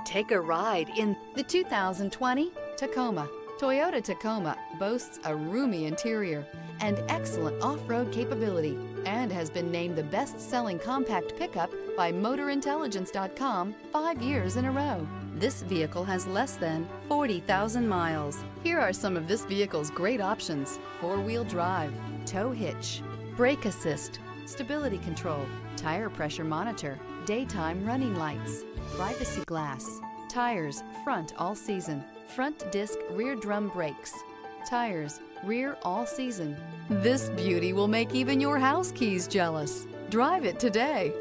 Take a ride in the 2020 Tacoma. Toyota Tacoma boasts a roomy interior and excellent off-road capability and has been named the best-selling compact pickup by MotorIntelligence.com 5 years in a row. This vehicle has less than 40,000 miles. Here are some of this vehicle's great options: four-wheel drive, tow hitch, brake assist, stability control, tire pressure monitor, daytime running lights, privacy glass, tires front all season, front disc rear drum brakes, tires rear all season. This beauty will make even your house keys jealous. Drive it today.